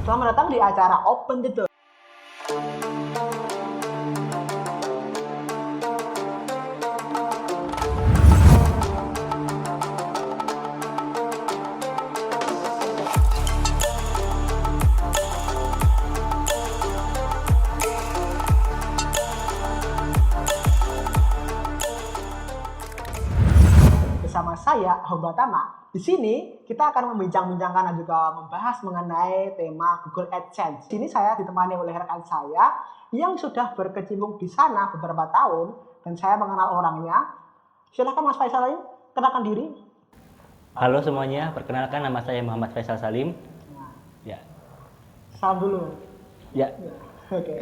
Selamat datang di acara Open the Door. Bersama saya, Hoba Tama. Di sini kita akan membincang-bincangkan dan juga membahas mengenai tema Google AdSense. Di sini saya ditemani oleh rekan saya yang sudah berkecimpung di sana beberapa tahun dan saya mengenal orangnya. Silakan Mas Faisal, kenalkan diri. Halo semuanya, perkenalkan nama saya Muhammad Faisal Salim. Ya. Salam dulu. Ya. Oke.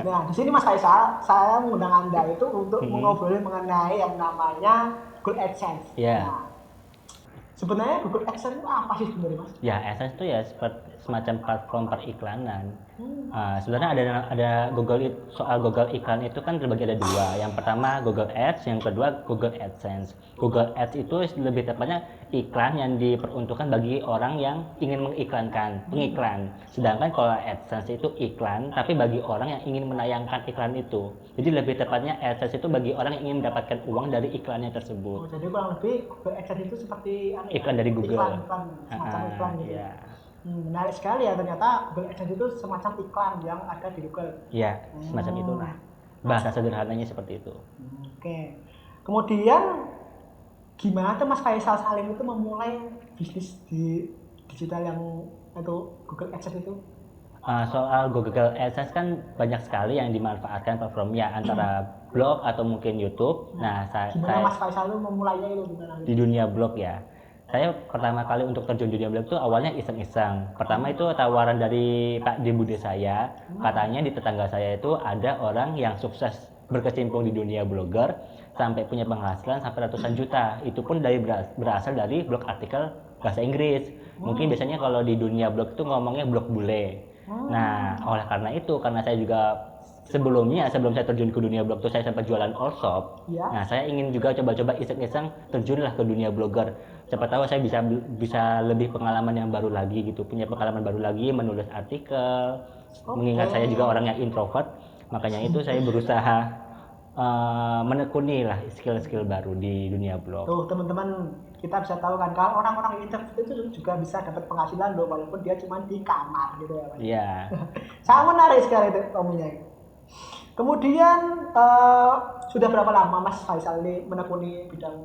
Nah, di sini Mas Faisal, saya mengundang Anda itu untuk mengobrolin mengenai yang namanya Google AdSense. Ya. Nah, sebenarnya Google AdSense itu apa sih sebenarnya, Mas? Ya, AdSense itu ya semacam platform periklanan. Sebenarnya ada soal Google iklan itu kan terbagi ada dua. Yang pertama Google Ads, yang kedua Google AdSense. Google Ads itu lebih tepatnya iklan yang diperuntukkan bagi orang yang ingin mengiklankan, pengiklan. Sedangkan kalau AdSense itu iklan, tapi bagi orang yang ingin menayangkan iklan itu. Jadi lebih tepatnya AdSense itu bagi orang yang ingin mendapatkan uang dari iklannya tersebut. Jadi kurang lebih Google AdSense itu seperti Iklan dari Google. Iklan, semacam iklan gitu. Ya. Menarik sekali ya, ternyata Google AdSense itu semacam iklan yang ada di Google. Ya, semacam itulah. Bahasa sederhananya seperti itu. Oke. Kemudian gimana tuh Mas Faisal Salim itu memulai bisnis di digital yang itu Google AdSense itu? Soal Google AdSense kan banyak sekali yang dimanfaatkan platformnya antara blog atau mungkin YouTube. Nah, Gimana Mas Faisal itu memulainya itu gimana? Di dunia blog ya. Saya pertama kali untuk terjun di dunia blog itu awalnya iseng-iseng. Pertama itu tawaran dari Pak D Bude saya. Katanya di tetangga saya itu ada orang yang sukses berkecimpung di dunia blogger sampai punya penghasilan sampai ratusan juta. Itu pun berasal dari blog artikel bahasa Inggris. Mungkin biasanya kalau di dunia blog itu ngomongnya blog bule. Nah, oleh karena itu, karena saya juga sebelum saya terjun ke dunia blog itu saya sempat jualan all shop. Ya. Nah, saya ingin juga coba-coba iseng-iseng terjunlah ke dunia blogger. Siapa tahu saya bisa lebih pengalaman yang baru lagi gitu, punya pengalaman baru lagi menulis artikel. Mengingat saya juga orang yang introvert, makanya itu saya berusaha menekuni lah skill-skill baru di dunia blog. Tuh teman-teman, kita bisa tahu kan kalau orang-orang introvert itu juga bisa dapat penghasilan loh, walaupun dia cuma di kamar gitu ya Mas. Iya. Sangat menarik sekali itu kamunya. Kemudian sudah berapa lama Mas Faisal ini menekuni bidang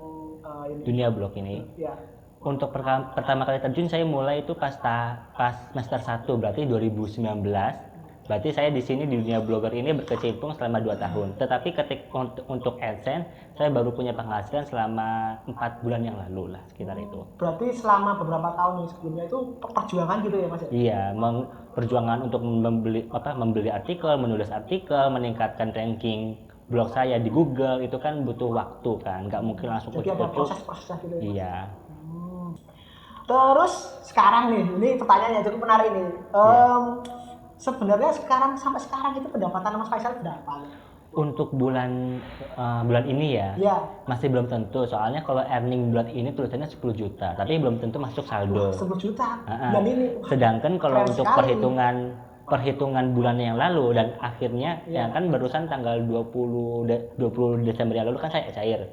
ini? Dunia blog ini. Ya. Untuk pertama kali terjun saya mulai itu pas semester 1, berarti 2019. Berarti saya di sini di dunia blogger ini berkecimpung selama 2 tahun. Tetapi untuk AdSense saya baru punya penghasilan selama 4 bulan yang lalu lah, sekitar itu. Berarti selama beberapa tahun sebelumnya itu perjuangan gitu ya Mas? Iya, perjuangan untuk membeli artikel, menulis artikel, meningkatkan ranking blog saya di Google itu kan butuh waktu kan, nggak mungkin langsung Jadi ada ujuk-ujuk. proses-prosesnya gitu ya? Iya. Terus sekarang nih, ini pertanyaan yang cukup menarik nih. Sebenarnya sampai sekarang itu pendapatan Mas Faisal berapa? Untuk bulan ini ya, masih belum tentu. Soalnya kalau earning bulan ini tulisannya 10 juta, tapi belum tentu masuk saldo. 10 juta bulan ini. Sedangkan kalau Keren untuk sekali. perhitungan bulan yang lalu dan akhirnya ya kan barusan tanggal 20 Desember yang lalu kan saya cair.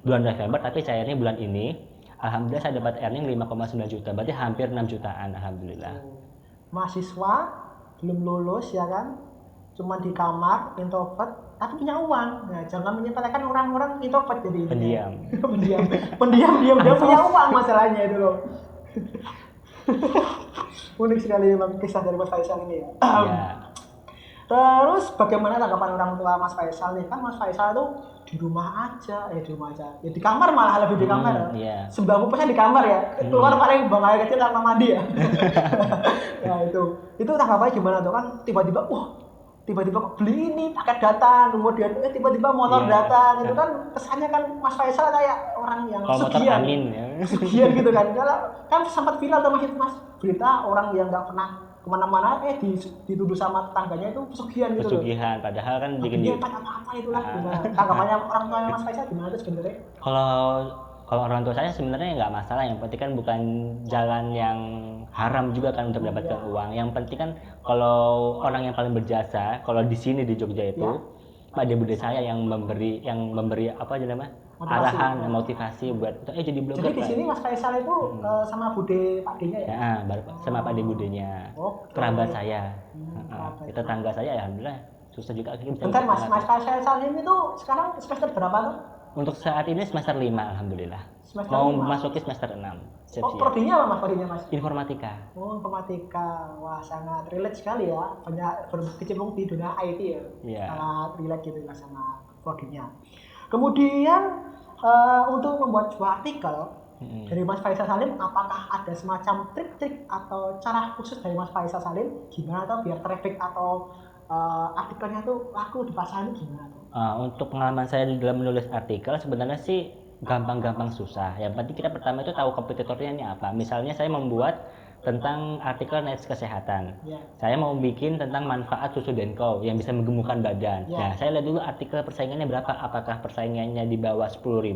Bulan November tapi cairnya bulan ini. Alhamdulillah saya dapat earning 5,9 juta, berarti hampir 6 jutaan alhamdulillah. Mahasiswa belum lulus ya kan, cuma di kamar, introvert, tapi punya uang. Nah, jangan menyepelekan orang-orang introvert jadi Pendiam. pendiam dia punya uang masalahnya itu loh. Unik sekali memang kisah dari Mas Faisal ini ya. Terus bagaimana tanggapan orang tua Mas Faisal nih? Kan Mas Faisal tuh di rumah aja, ya di kamar, malah lebih di kamar. Sembako pasnya di kamar ya. Keluar paling buang air kecil sama mandi ya. Nah itu tanggapannya gimana tuh kan tiba-tiba kok beli ini paket datang, kemudian tiba-tiba motor datang, itu kan kesannya kan Mas Faisal kayak orang yang sugihan. Sugihan gitu kan. Kan sempat viral tuh Mas berita orang yang nggak pernah kemana-mana dituduh sama tetangganya itu pesugihan gitu loh. Pesugihan, padahal kan bikin apa itulah. Tanggapannya orang tua Mas Faisal gimana tuh sebenarnya? Kalau Kalau orang tua saya sebenarnya nggak masalah, yang penting kan bukan jalan yang haram juga kan untuk dapatkan uang. Yang penting kan kalau orang yang paling berjasa, kalau di sini di Jogja itu, Pak De Bude saya yang memberi apa aja namanya? Arahan, motivasi buat jadi blogger. Jadi di sini Mas Faisal itu sama Bude Pak D-nya ya? Ya, sama Pak De Budenya. Kerabat saya. Itu tetangga saya, alhamdulillah. Susah juga akhirnya. Bentar Mas Faisal ini tuh sekarang semester berapa tuh? Untuk saat ini semester 5 alhamdulillah. Mau masuki semester 6. Prodinya apa Mas? Prodinya Mas? Informatika. Oh, informatika. Wah, sangat relate sekali ya. Banyak berkecimpung di dunia IT ya. Sangat relate gitu ya sama prodinya. Kemudian untuk membuat sebuah artikel dari Mas Faisal Salim, apakah ada semacam trik-trik atau cara khusus dari Mas Faisal Salim gimana tuh biar traffic atau artikelnya tuh laku di pasaran gimana tuh? Untuk pengalaman saya dalam menulis artikel sebenarnya sih gampang-gampang susah. Yang penting kita pertama itu tahu kompetitornya ini apa. Misalnya saya membuat tentang artikel news kesehatan. Saya mau bikin tentang manfaat susu Denko yang bisa menggemukkan badan. Nah, saya lihat dulu artikel persaingannya berapa. Apakah persaingannya di bawah 10.000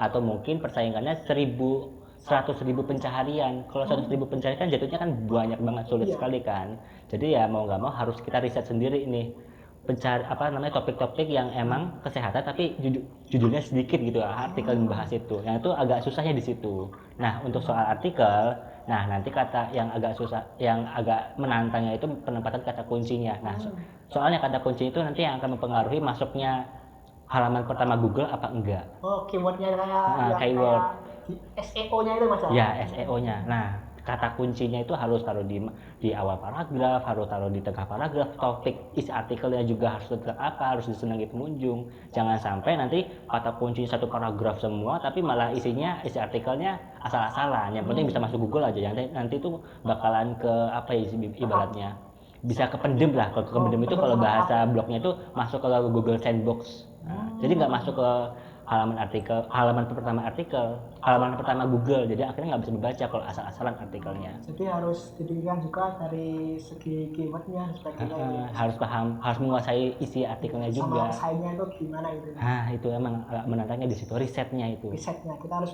atau mungkin persaingannya 100.000 pencaharian. Kalau 100.000 pencaharian kan jatuhnya kan banyak banget, sulit sekali kan. Jadi ya mau nggak mau harus kita riset sendiri nih. Pencari topik-topik yang emang kesehatan tapi judulnya sedikit gitu, artikel membahas itu. Yang itu agak susahnya di situ. Nah, untuk soal artikel, nanti kata yang agak susah, yang agak menantangnya itu penempatan kata kuncinya. Nah, soalnya kata kunci itu nanti yang akan mempengaruhi masuknya halaman pertama Google apa enggak. Oh, keywordnya keyword. SEO-nya itu Mas? Ya, SEO-nya. Nah, kata kuncinya itu harus taruh di awal paragraf, harus taruh di tengah paragraf, topik isi artikelnya juga harus tentang apa, harus disenangi pengunjung. Jangan sampai nanti kata kunci satu paragraf semua tapi malah isi artikelnya asal-asalan. Yang penting bisa masuk Google aja. Nanti itu bakalan ke ibaratnya bisa kependem lah. Kalau kependem itu kalau bahasa blognya itu masuk ke Google Sandbox. Jadi nggak masuk ke halaman pertama Google, jadi akhirnya nggak bisa membaca kalau asal-asalan artikelnya. Jadi harus dipikirkan juga dari segi keywordnya dan sebagainya. Harus paham, harus menguasai isi artikelnya juga. Sama saingnya itu gimana gitu. Itu emang menantangnya di situ, risetnya itu. Risetnya, kita harus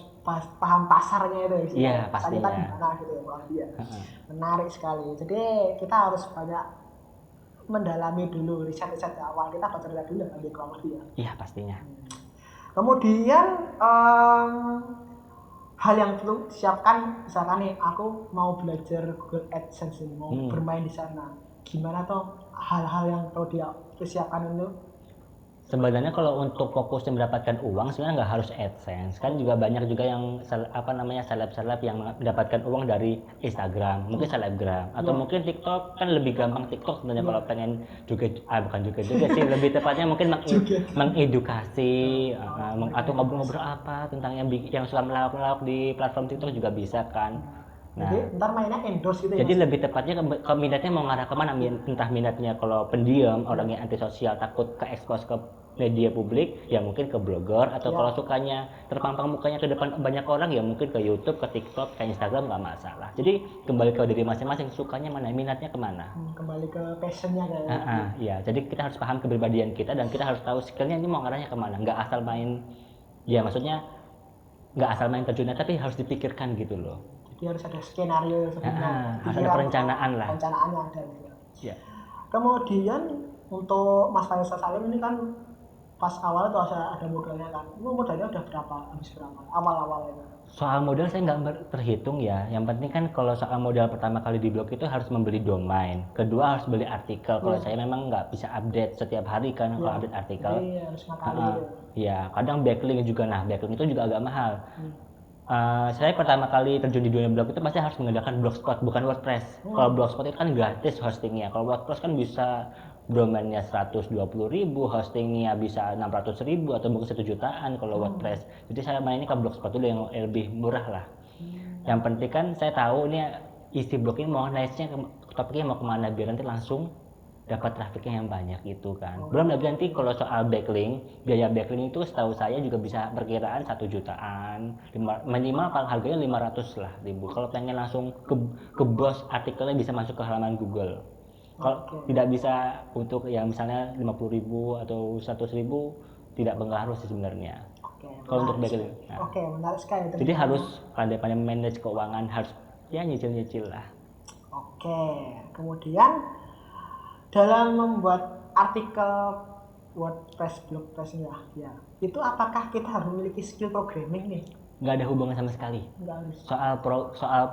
paham pasarnya itu. Iya, pastinya. Gimana gitu ya, menarik sekali. Jadi kita harus banyak mendalami dulu riset-riset awal, kita baca dulu di kelompok dia. Iya, pastinya. Kemudian hal yang perlu disiapkan, misalkan nih aku mau belajar Google AdSense ini, mau bermain di sana, gimana tuh hal-hal yang perlu disiapkan itu? Sebenarnya kalau untuk fokus mendapatkan uang sebenarnya nggak harus AdSense, kan juga banyak juga yang seleb-seleb yang mendapatkan uang dari Instagram, mungkin selebgram atau mungkin TikTok. Kan lebih gampang TikTok sebenarnya kalau pengen bukan juga sih, lebih tepatnya mungkin mengedukasi atau ngobrol-ngobrol apa tentang yang suka melawak di platform TikTok juga bisa kan. Nah, jadi ntar mainnya endorse gitu ya. Jadi lebih tepatnya ke minatnya mau ngarah kemana, entah minatnya kalau pendiam, orang yang antisosial, takut ke expose ke media publik, ya mungkin ke blogger, atau kalau sukanya terpampang mukanya ke depan banyak orang, ya mungkin ke YouTube, ke TikTok, ke Instagram, nggak masalah. Jadi kembali ke diri masing-masing, sukanya mana, minatnya kemana. Kembali ke passionnya kayaknya. Iya, jadi kita harus paham kepribadian kita dan kita harus tahu skillnya ini mau ngarahnya kemana. Nggak asal main, ya maksudnya nggak asal main terjunnya, tapi harus dipikirkan gitu loh. Jadi harus ada skenario sebenarnya. Harus ada perencanaan lah. Perencanaannya ada gitu. Ya. Kemudian untuk Mas Faisal Salim ini kan pas awal tuh ada modalnya kan. Itu modalnya udah berapa? Habis berapa? Awal-awal itu. Soal modal saya nggak terhitung ya. Yang penting kan kalau soal modal pertama kali di blog itu harus membeli domain. Kedua harus beli artikel. Kalau saya memang nggak bisa update setiap hari kan kalau update artikel. Iya, harus ngakali gitu. Iya, kadang backlink juga. Nah, backlink itu juga agak mahal. Saya pertama kali terjun di dunia blog itu pasti harus menggunakan Blogspot, bukan WordPress. Kalau Blogspot itu kan gratis hostingnya. Kalau WordPress kan bisa domainnya 120.000, hostingnya bisa 600.000 atau mungkin 1 jutaan kalau WordPress. Jadi saya mainnya ke Blogspot dulu yang lebih murah lah. Yang penting kan saya tahu ini isi blog ini mau naiknya topiknya mau kemana biar nanti langsung dapat trafficnya yang banyak gitu kan. Belum lagi nanti kalau soal backlink, biaya backlink itu setahu saya juga bisa perkiraan 1 jutaan, minimal harganya 500 lah ribu. Kalau pengen langsung ke bos artikelnya bisa masuk ke halaman Google. Kalau tidak bisa untuk yang misalnya 50.000 atau 100.000 tidak pengaruh sih sebenarnya. Kalau untuk backlink. Oke, menarik sekali. Jadi harus pandai-pandai manage keuangan, harus ya nyicil-nyicil lah. Oke, kemudian dalam membuat artikel WordPress, WordPress ya, itu apakah kita harus memiliki skill programming nih? Nggak ada hubungan sama sekali. Nggak harus. Soal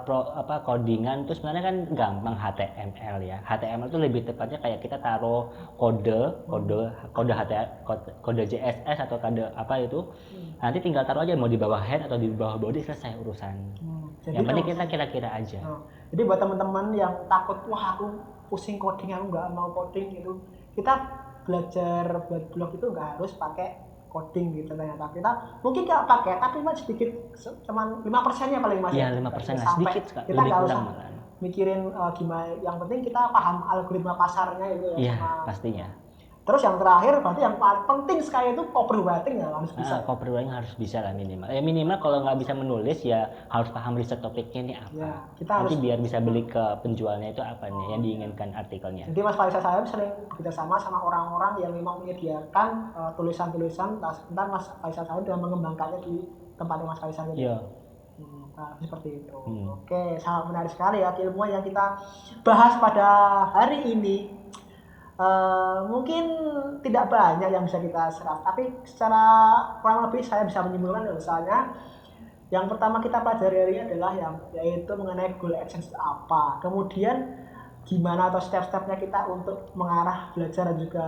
codingan itu sebenarnya kan gampang HTML ya. HTML itu lebih tepatnya kayak kita taruh kode CSS atau kode apa itu. Nanti tinggal taruh aja mau di bawah head atau di bawah body, selesai urusan. Yang penting kita kira-kira aja. Jadi buat teman-teman yang takut, wah aku pusing coding, aku nggak mau coding gitu, kita belajar buat blog itu nggak harus pakai coding gitu. Ternyata kita mungkin nggak pakai, tapi masih sedikit, cuman 5%-nya paling masih. Iya, 5% lah, sedikit. Kita nggak usah mikirin gimana, yang penting kita paham algoritma pasarnya itu ya. Iya, pastinya. Terus yang terakhir berarti yang paling penting sekali itu copywriting ya, harus bisa. Copywriting harus bisa lah minimal. Minimal kalau nggak bisa menulis ya harus paham riset topiknya ini apa. Ya, kita nanti biar bisa beli ke penjualnya itu apa nih yang diinginkan artikelnya. Jadi Mas Faisal saya sering bekerjasama sama orang-orang yang memang menyediakan tulisan-tulisan. Sebentar Mas Faisal saya sudah mengembangkannya di tempatnya Mas Faisal itu. Iya. Nah, seperti itu. Oke, sangat menarik sekali ya ilmuwan yang kita bahas pada hari ini. Mungkin tidak banyak yang bisa kita serap, tapi secara kurang lebih saya bisa menyimpulkan misalnya yang pertama kita pelajari hari ini adalah yaitu mengenai Google AdSense apa, kemudian gimana atau step-stepnya kita untuk mengarah belajar dan juga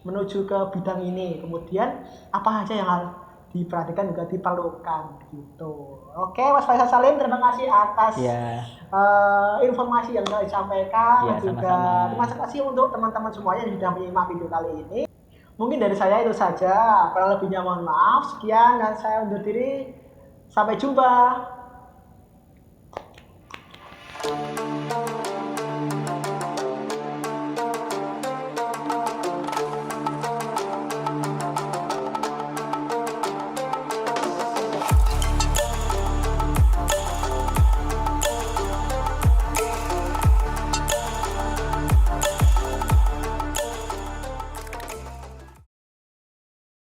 menuju ke bidang ini, kemudian apa aja yang harus diperhatikan juga diperlukan gitu. Oke, Mas Faisal Salim, terima kasih atas informasi yang telah disampaikan. Ya, juga sama-sama. Terima kasih untuk teman-teman semuanya yang sudah menyimak video kali ini. Mungkin dari saya itu saja, kurang lebihnya mohon maaf. Sekian dan saya undur diri. Sampai jumpa.